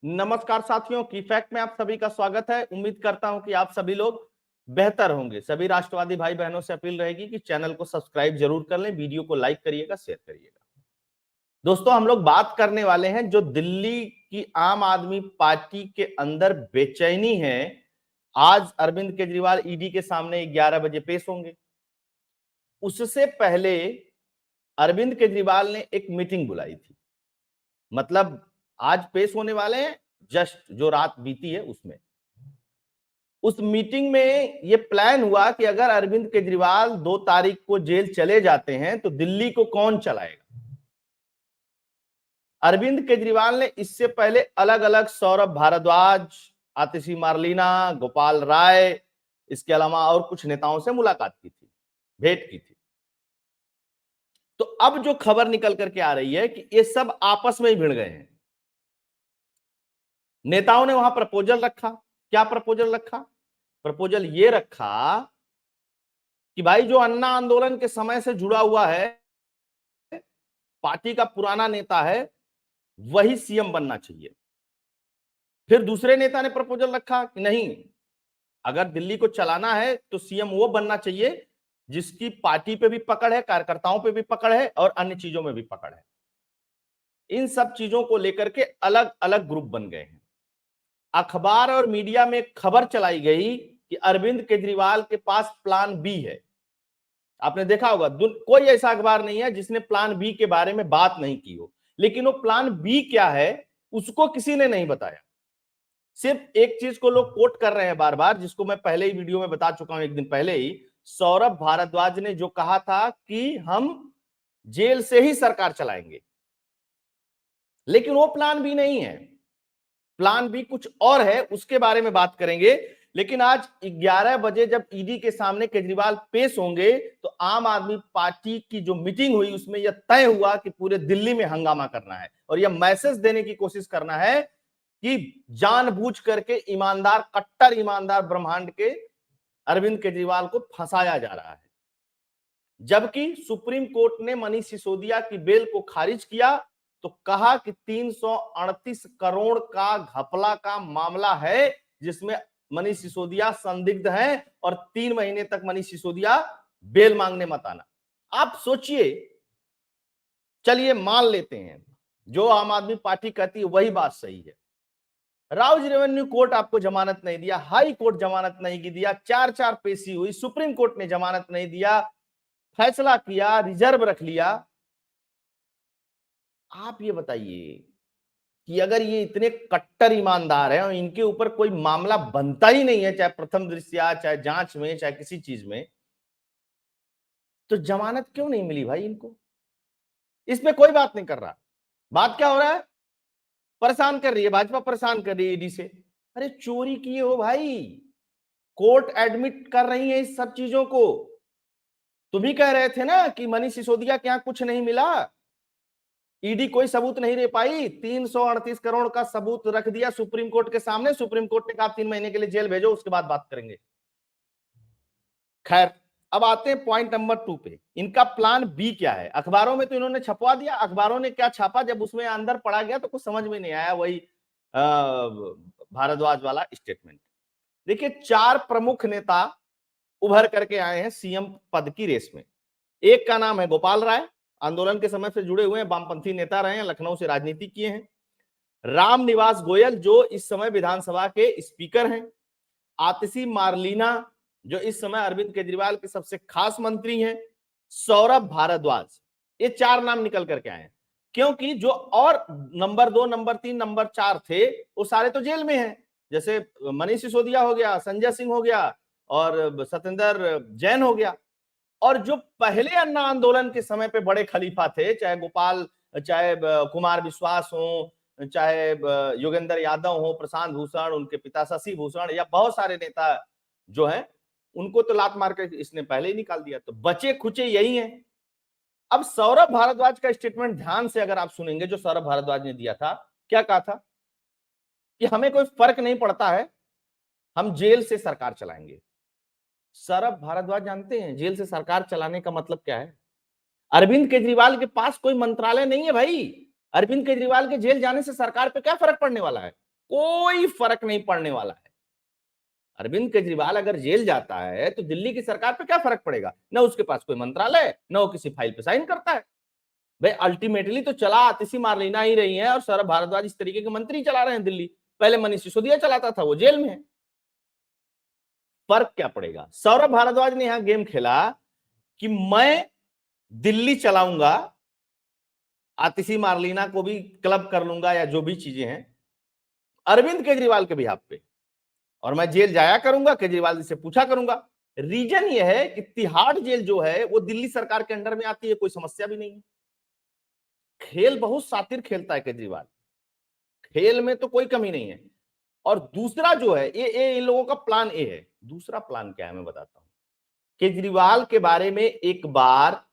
नमस्कार साथियों, की फैक्ट में आप सभी का स्वागत है। उम्मीद करता हूं कि आप सभी लोग बेहतर होंगे। सभी राष्ट्रवादी भाई बहनों से अपील रहेगी कि चैनल को सब्सक्राइब जरूर कर लें, वीडियो को लाइक करिएगा, शेयर करिएगा। दोस्तों, हम लोग बात करने वाले हैं जो दिल्ली की आम आदमी पार्टी के अंदर बेचैनी है। आज अरविंद केजरीवाल ईडी के सामने 11 बजे पेश होंगे। उससे पहले अरविंद केजरीवाल ने एक मीटिंग बुलाई थी, मतलब आज पेश होने वाले हैं, जस्ट जो रात बीती है उसमें। उस मीटिंग में यह प्लान हुआ कि अगर अरविंद केजरीवाल 2 तारीख को जेल चले जाते हैं तो दिल्ली को कौन चलाएगा। अरविंद केजरीवाल ने इससे पहले अलग अलग सौरभ भारद्वाज, आतिशी मार्लिना, गोपाल राय, इसके अलावा और कुछ नेताओं से मुलाकात की थी, भेंट की थी। तो अब जो खबर निकल करके आ रही है कि ये सब आपस में ही भिड़ गए हैं। नेताओं ने वहां प्रपोजल रखा। क्या प्रपोजल रखा? प्रपोजल ये रखा कि भाई जो अन्ना आंदोलन के समय से जुड़ा हुआ है, पार्टी का पुराना नेता है, वही सीएम बनना चाहिए। फिर दूसरे नेता ने प्रपोजल रखा कि नहीं, अगर दिल्ली को चलाना है तो सीएम वो बनना चाहिए जिसकी पार्टी पे भी पकड़ है, कार्यकर्ताओं पे भी पकड़ है और अन्य चीजों में भी पकड़ है। इन सब चीजों को लेकर के अलग अलग ग्रुप बन गए हैं। अखबार और मीडिया में खबर चलाई गई कि अरविंद केजरीवाल के पास प्लान बी है। आपने देखा होगा, कोई ऐसा अखबार नहीं है जिसने प्लान बी के बारे में बात नहीं की हो, लेकिन वो प्लान बी क्या है उसको किसी ने नहीं बताया। सिर्फ एक चीज को लोग कोट कर रहे हैं बार बार, जिसको मैं पहले ही वीडियो में बता चुका हूं, एक दिन पहले ही। सौरभ भारद्वाज ने जो कहा था कि हम जेल से ही सरकार चलाएंगे, लेकिन वो प्लान बी नहीं है। प्लान बी कुछ और है, उसके बारे में बात करेंगे। लेकिन आज 11 बजे जब ईडी के सामने केजरीवाल पेश होंगे तो आम आदमी पार्टी की जो मीटिंग हुई उसमें यह तय हुआ कि पूरे दिल्ली में हंगामा करना है और यह मैसेज देने की कोशिश करना है कि जानबूझ करके ईमानदार, कट्टर ईमानदार ब्रह्मांड के अरविंद केजरीवाल को फंसाया जा रहा है। जबकि सुप्रीम कोर्ट ने मनीष सिसोदिया की बेल को खारिज किया तो कहा कि 338 करोड़ का घपला का मामला है जिसमें मनीष सिसोदिया संदिग्ध हैं और 3 महीने तक मनीष सिसोदिया बेल मांगने मत आना। आप सोचिए, चलिए मान लेते हैं जो आम आदमी पार्टी कहती है वही बात सही है। राउज रेवेन्यू कोर्ट आपको जमानत नहीं दिया, हाई कोर्ट जमानत नहीं दिया, 4 पेशी हुई, सुप्रीम कोर्ट ने जमानत नहीं दिया, फैसला किया, रिजर्व रख लिया। आप ये बताइए कि अगर ये इतने कट्टर ईमानदार हैं और इनके ऊपर कोई मामला बनता ही नहीं है, चाहे प्रथम दृष्टया, चाहे जांच में, चाहे किसी चीज में, तो जमानत क्यों नहीं मिली भाई इनको? इसमें कोई बात नहीं कर रहा। बात क्या हो रहा है? परेशान कर रही है भाजपा, परेशान कर रही है ईडी से। अरे चोरी किए हो भाई, कोर्ट एडमिट कर रही है इस सब चीजों को। तुम ही कह रहे थे ना कि मनीष सिसोदिया के यहां कुछ नहीं मिला, ईडी कोई सबूत नहीं दे पाई। 338 करोड़ का सबूत रख दिया सुप्रीम कोर्ट के सामने। सुप्रीम कोर्ट ने कहा 3 महीने के लिए जेल भेजो, उसके बाद बात करेंगे। खैर, अब आते हैं पॉइंट नंबर 2 पे। इनका प्लान बी क्या है? अखबारों में तो इन्होंने छपवा दिया। अखबारों ने क्या छापा, जब उसमें अंदर पड़ा गया तो कुछ समझ में नहीं आया। वही भारद्वाज वाला स्टेटमेंट। देखिए, 4 प्रमुख नेता उभर करके आए हैं सीएम पद की रेस में। एक का नाम है गोपाल राय, आंदोलन के समय से जुड़े हुए हैं, वामपंथी नेता रहे हैं, लखनऊ से राजनीति किए हैं। राम निवास गोयल जो इस समय विधानसभा के स्पीकर हैं। आतिशी मार्लिना जो इस समय अरविंद केजरीवाल के सबसे खास मंत्री हैं। सौरभ भारद्वाज, ये 4 नाम निकल करके आए हैं। क्योंकि जो और नंबर 2, नंबर 3, नंबर 4 थे वो सारे तो जेल में हैं। जैसे मनीष सिसोदिया हो गया, संजय सिंह हो गया और सत्येंद्र जैन हो गया। और जो पहले अन्ना आंदोलन के समय पे बड़े खलीफा थे, चाहे गोपाल, चाहे कुमार विश्वास हो, चाहे योगेंद्र यादव हो, प्रशांत भूषण, उनके पिता शशि भूषण, या बहुत सारे नेता जो हैं, उनको तो लात मार कर इसने पहले ही निकाल दिया। तो बचे खुचे यही हैं। अब सौरभ भारद्वाज का स्टेटमेंट ध्यान से अगर आप सुनेंगे, जो सौरभ भारद्वाज ने दिया था, क्या कहा था कि हमें कोई फर्क नहीं पड़ता है, हम जेल से सरकार चलाएंगे। सौरभ भारद्वाज जानते हैं जेल से सरकार चलाने का मतलब क्या है? अरविंद केजरीवाल के पास कोई मंत्रालय नहीं है भाई। अरविंद केजरीवाल के जेल जाने से सरकार पे क्या फर्क पड़ने वाला है? कोई फर्क नहीं पड़ने वाला है। अरविंद केजरीवाल अगर जेल जाता है तो दिल्ली की सरकार पे क्या फर्क पड़ेगा? ना उसके पास कोई मंत्रालय, ना वो किसी फाइल पे साइन करता है। भाई अल्टीमेटली तो चला आतिशी मारलेना ही रही है और सौरभ भारद्वाज इस तरीके के मंत्री चला रहे हैं दिल्ली। पहले मनीष सिसोदिया चलाता था, वो जेल में है। फर्क क्या पड़ेगा? सौरभ भारद्वाज ने यहां गेम खेला कि मैं दिल्ली चलाऊंगा, आतिशी मारलीना को भी क्लब कर लूंगा या जो भी चीजें हैं अरविंद केजरीवाल के बिहाफ पे, और मैं जेल जाया करूंगा, केजरीवाल से पूछा करूंगा। रीजन यह है कि तिहाड़ जेल जो है वो दिल्ली सरकार के अंडर में आती है, कोई समस्या भी नहीं है। खेल बहुत शातिर खेलता है केजरीवाल, खेल में तो कोई कमी नहीं है। और दूसरा जो है ये इन लोगों का प्लान ए है। दूसरा प्लान क्या है मैं बताता हूं। केजरीवाल के बारे में एक बार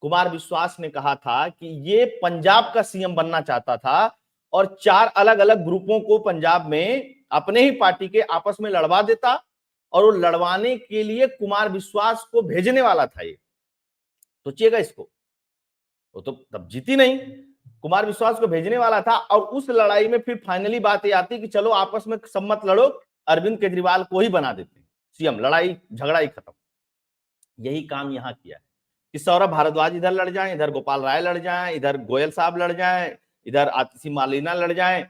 कुमार विश्वास ने कहा था कि ये पंजाब का सीएम बनना चाहता था और 4 अलग अलग ग्रुपों को पंजाब में अपने ही पार्टी के आपस में लड़वा देता, और वो लड़वाने के लिए कुमार विश्वास को भेजने वाला था। ये सोचिएगा इसको, वो तो तब जीती नहीं, कुमार विश्वास को भेजने वाला था, और उस लड़ाई में फिर फाइनली बात ये आती कि चलो आपस में सब मत लड़ो, अरविंद केजरीवाल को ही बना देते हैं सीएम, लड़ाई झगड़ा ही खत्म। यही काम यहां किया है कि सौरभ भारद्वाज इधर लड़ जाएं, इधर गोपाल राय लड़ जाएं, इधर गोयल साहब लड़ जाएं, इधर आतिशी मारलेना लड़ जाएं,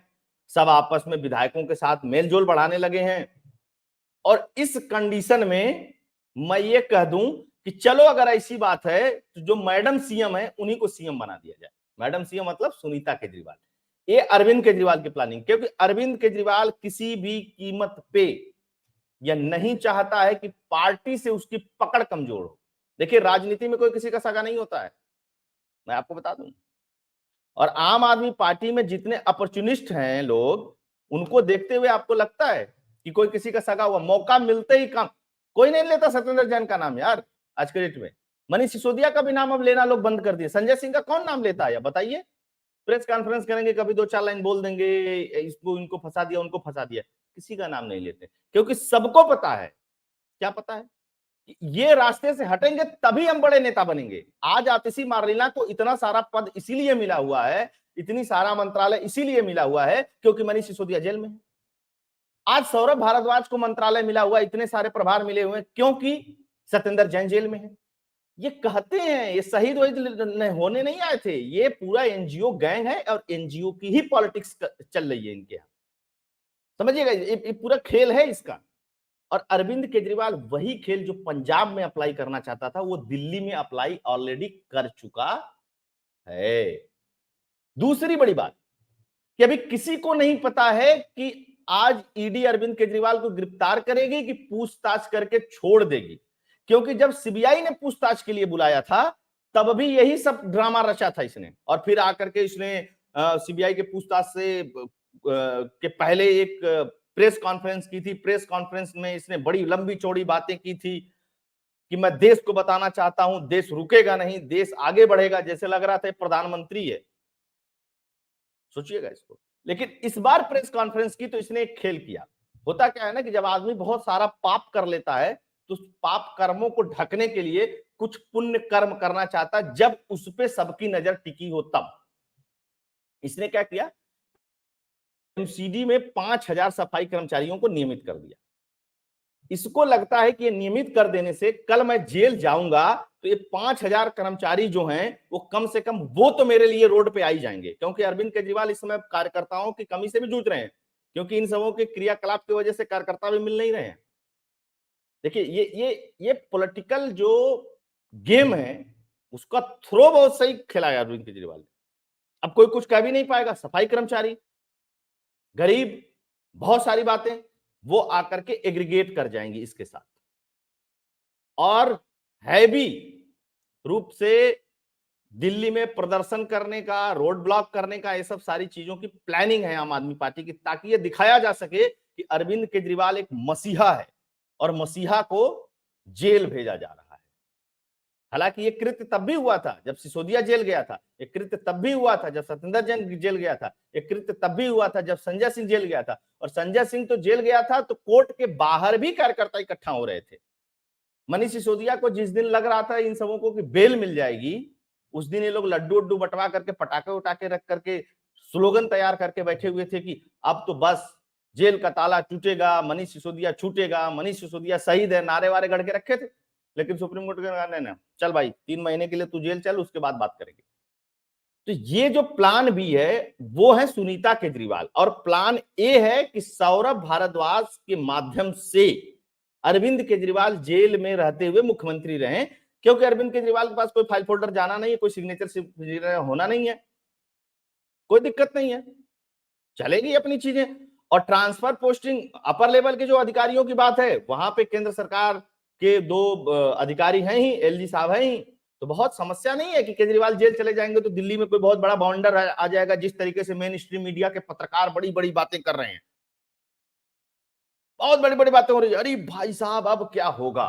सब आपस में विधायकों के साथ मेलजोल बढ़ाने लगे हैं। और इस कंडीशन में मैं ये कह दूं कि चलो अगर ऐसी बात है तो जो मैडम सीएम है उन्हीं को सीएम बना दिया जाए। मैडम सीएम मतलब सुनीता केजरीवाल। ये अरविंद केजरीवाल की प्लानिंग, क्योंकि अरविंद केजरीवाल किसी भी कीमत पे यह नहीं चाहता है कि पार्टी से उसकी पकड़ कमजोर हो। देखिए राजनीति में कोई किसी का सगा नहीं होता है, मैं आपको बता दूं। और आम आदमी पार्टी में जितने अपॉर्चुनिस्ट हैं लोग, उनको देखते हुए आपको लगता है कि कोई किसी का सगा हुआ, मौका मिलते ही काम। कोई नहीं लेता सत्येंद्र जैन का नाम यार आज के डेट में। मनीष सिसोदिया का भी नाम अब लेना लोग बंद कर दिए। संजय सिंह का कौन नाम लेता है बताइए? प्रेस कॉन्फ्रेंस करेंगे, कभी 2-4 लाइन बोल देंगे, इसको इनको फंसा दिया, उनको फंसा दिया, किसी का नाम नहीं लेते, क्योंकि सबको पता है। क्या पता है? ये रास्ते से हटेंगे तभी हम बड़े नेता बनेंगे। आज आतिशी मारलीना को इतना सारा पद इसीलिए मिला हुआ है, इतनी सारा मंत्रालय इसीलिए मिला हुआ है क्योंकि मनीष सिसोदिया जेल में है। आज सौरभ भारद्वाज को मंत्रालय मिला हुआ, इतने सारे प्रभार मिले हुए क्योंकि सत्येंद्र जैन जेल में है। ये कहते हैं, ये शहीद होने नहीं आए थे, ये पूरा एनजीओ गैंग है और एनजीओ की ही पॉलिटिक्स चल रही है इनके यहाँ। समझिएगा, ये पूरा खेल है इसका। और अरविंद केजरीवाल वही खेल जो पंजाब में अप्लाई करना चाहता था, वो दिल्ली में अप्लाई ऑलरेडी कर चुका है। दूसरी बड़ी बात कि अभी किसी को नहीं पता है कि आज ईडी अरविंद केजरीवाल को गिरफ्तार करेगी कि पूछताछ करके छोड़ देगी, क्योंकि जब सीबीआई ने पूछताछ के लिए बुलाया था तब भी यही सब ड्रामा रचा था इसने। और फिर आकर के इसने सीबीआई के पूछताछ से के पहले एक प्रेस कॉन्फ्रेंस की थी। प्रेस कॉन्फ्रेंस में इसने बड़ी लंबी चौड़ी बातें की थी कि मैं देश को बताना चाहता हूं, देश रुकेगा नहीं, देश आगे बढ़ेगा, जैसे लग रहा था प्रधानमंत्री है। सोचिएगा इसको। लेकिन इस बार प्रेस कॉन्फ्रेंस की तो इसने एक खेल किया। होता क्या है ना कि जब आदमी बहुत सारा पाप कर लेता है तो पाप कर्मों को ढकने के लिए कुछ पुण्य कर्म करना चाहता है, जब उस पे सबकी नजर टिकी हो तब। इसने क्या किया, एमसीडी में 5000 सफाई कर्मचारियों को नियमित कर दिया। इसको लगता है कि ये नियमित कर देने से कल मैं जेल जाऊंगा तो ये 5000 कर्मचारी जो हैं वो कम से कम वो तो मेरे लिए रोड पे आ ही जाएंगे, क्योंकि अरविंद केजरीवाल इस समय कार्यकर्ताओं की कमी से भी जूझ रहे हैं, क्योंकि इन सबों के क्रियाकलाप की वजह से कार्यकर्ता भी मिल नहीं रहे हैं। देखिए ये पॉलिटिकल जो गेम है उसका थ्रो बहुत सही खेला है अरविंद केजरीवाल ने। अब कोई कुछ कह भी नहीं पाएगा। सफाई कर्मचारी, गरीब, बहुत सारी बातें वो आकर के एग्रीगेट कर जाएंगी इसके साथ। और हैवी रूप से दिल्ली में प्रदर्शन करने का, रोड ब्लॉक करने का, ये सब सारी चीजों की प्लानिंग है आम आदमी पार्टी की, ताकि ये दिखाया जा सके कि अरविंद केजरीवाल एक मसीहा है और मसीहा को जेल भेजा जा रहा है। हालांकि ये कृत्य तब भी हुआ था जब सिसोदिया जेल गया था, ये कृत्य तब भी हुआ था जब सत्येंद्र जैन जेल गया था, ये कृत्य तब भी हुआ था जब संजय सिंह जेल गया था। और संजय सिंह तो जेल गया था तो कोर्ट के बाहर भी कार्यकर्ता इकट्ठा हो रहे थे। मनीष सिसोदिया को जिस दिन लग रहा था इन सबों को कि बेल मिल जाएगी, उस दिन ये लोग लड्डू उड्डू बंटवा करके, पटाखे उटाखे रख करके, स्लोगन तैयार करके बैठे हुए थे कि अब तो बस जेल का ताला टूटेगा, मनीष सिसोदिया छूटेगा, मनीष सिसोदिया शहीद है, नारे वारे गढ़ के रखे थे, लेकिन सुप्रीम कोर्ट के नहीं नहीं, चल भाई 3 महीने के लिए तू जेल चल, उसके बाद बात करेंगे। तो ये जो प्लान बी है वो है सुनीता केजरीवाल, और प्लान ए है कि सौरभ भारद्वाज के माध्यम से अरविंद केजरीवाल जेल में रहते हुए मुख्यमंत्री रहे, क्योंकि अरविंद केजरीवाल के पास कोई फाइल फोल्डर जाना नहीं है, कोई सिग्नेचर होना नहीं है, कोई दिक्कत नहीं है, चलेगी अपनी चीजें। और ट्रांसफर पोस्टिंग अपर लेवल के जो अधिकारियों की बात है, वहां पे केंद्र सरकार के 2 अधिकारी हैं ही, एलजी साहब हैं ही, तो बहुत समस्या नहीं है कि केजरीवाल जेल चले जाएंगे तो दिल्ली में कोई बहुत बड़ा बाउंडर आ जाएगा, जिस तरीके से मेन स्ट्रीम मीडिया के पत्रकार बड़ी बड़ी बातें कर रहे हैं, बहुत बड़ी बड़ी बातें हो रही है। अरे भाई साहब अब क्या होगा,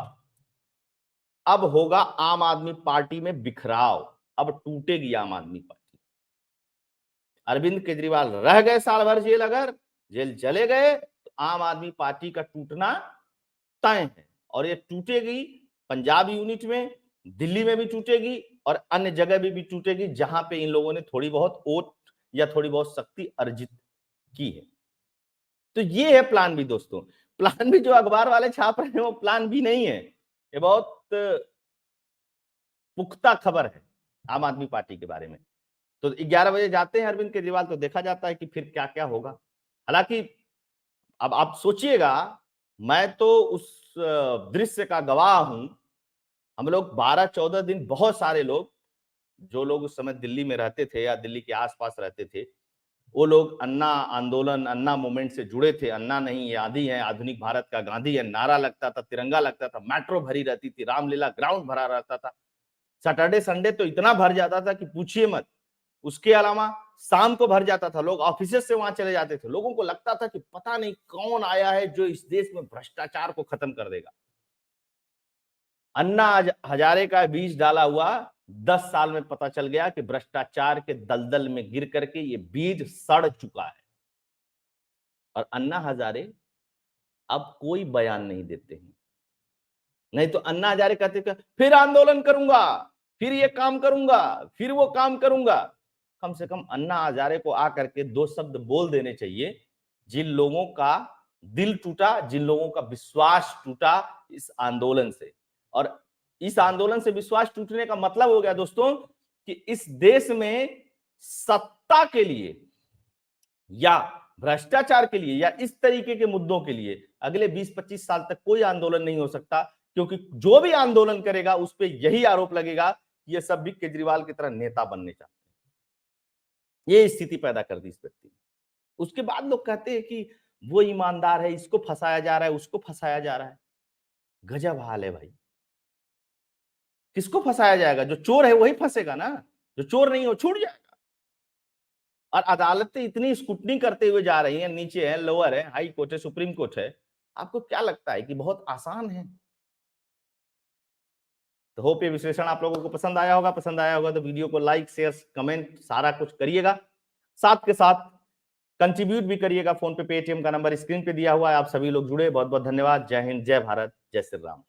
अब होगा आम आदमी पार्टी में बिखराव, अब टूटेगी आम आदमी पार्टी। अरविंद केजरीवाल रह गए साल भर जेल, अगर जेल चले गए तो आम आदमी पार्टी का टूटना तय है, और ये टूटेगी पंजाब यूनिट में, दिल्ली में भी टूटेगी और अन्य जगह भी टूटेगी जहां पे इन लोगों ने थोड़ी बहुत वोट या थोड़ी बहुत शक्ति अर्जित की है। तो ये है प्लान बी दोस्तों। प्लान बी जो अखबार वाले छाप रहे हैं वो प्लान बी नहीं है, ये बहुत पुख्ता खबर है आम आदमी पार्टी के बारे में। तो 11 बजे जाते हैं अरविंद केजरीवाल, तो देखा जाता है कि फिर क्या क्या होगा। हालांकि अब आप सोचिएगा, मैं तो उस दृश्य का गवाह हूं, हम लोग 12-14 दिन, बहुत सारे लोग जो लोग उस समय दिल्ली में रहते थे या दिल्ली के आसपास रहते थे, वो लोग अन्ना आंदोलन, अन्ना मूवमेंट से जुड़े थे। अन्ना नहीं, ये आदि है, आधुनिक भारत का गांधी है, नारा लगता था, तिरंगा लगता था, मेट्रो भरी रहती थी, रामलीला ग्राउंड भरा रहता था, सैटरडे संडे तो इतना भर जाता था कि पूछिए मत। उसके अलावा शाम को भर जाता था, लोग ऑफिस से वहां चले जाते थे, लोगों को लगता था कि पता नहीं कौन आया है जो इस देश में भ्रष्टाचार को खत्म कर देगा। अन्ना हजारे का बीज डाला हुआ 10 साल में पता चल गया कि भ्रष्टाचार के दलदल में गिर करके ये बीज सड़ चुका है। और अन्ना हजारे अब कोई बयान नहीं देते हैं, नहीं तो अन्ना हजारे कहते थे फिर आंदोलन करूंगा, फिर ये काम करूंगा, फिर वो काम करूंगा। कम से कम अन्ना हजारे को आकर के 2 शब्द बोल देने चाहिए। जिन लोगों का दिल टूटा, जिन लोगों का विश्वास टूटा इस आंदोलन से, और इस आंदोलन से विश्वास टूटने का मतलब हो गया दोस्तों कि इस देश में सत्ता के लिए या भ्रष्टाचार के लिए या इस तरीके के मुद्दों के लिए अगले 20-25 साल तक कोई आंदोलन नहीं हो सकता, क्योंकि जो भी आंदोलन करेगा उस पर यही आरोप लगेगा कि ये सब भी केजरीवाल की तरह नेता बनने चाहते हैं। ये स्थिति पैदा कर दी इस व्यक्ति ने। उसके बाद लोग कहते हैं कि वो ईमानदार है, इसको फंसाया जा रहा है, उसको फंसाया जा रहा है। गजब हाल है भाई, किसको फंसाया जाएगा? जो चोर है वही फंसेगा ना, जो चोर नहीं हो छूट जाएगा। और अदालतें इतनी स्क्रूटनी करते हुए जा रही हैं, नीचे है, लोअर है, हाई कोर्ट है, सुप्रीम कोर्ट है, आपको क्या लगता है कि बहुत आसान है? तो होप ये विश्लेषण आप लोगों को पसंद आया होगा। पसंद आया होगा तो वीडियो को लाइक, शेयर, कमेंट सारा कुछ करिएगा, साथ के साथ कंट्रीब्यूट भी करिएगा। फोन पे पेटीएम का नंबर स्क्रीन पे दिया हुआ है, आप सभी लोग जुड़े, बहुत बहुत धन्यवाद। जय हिंद, जय भारत, जय श्री राम।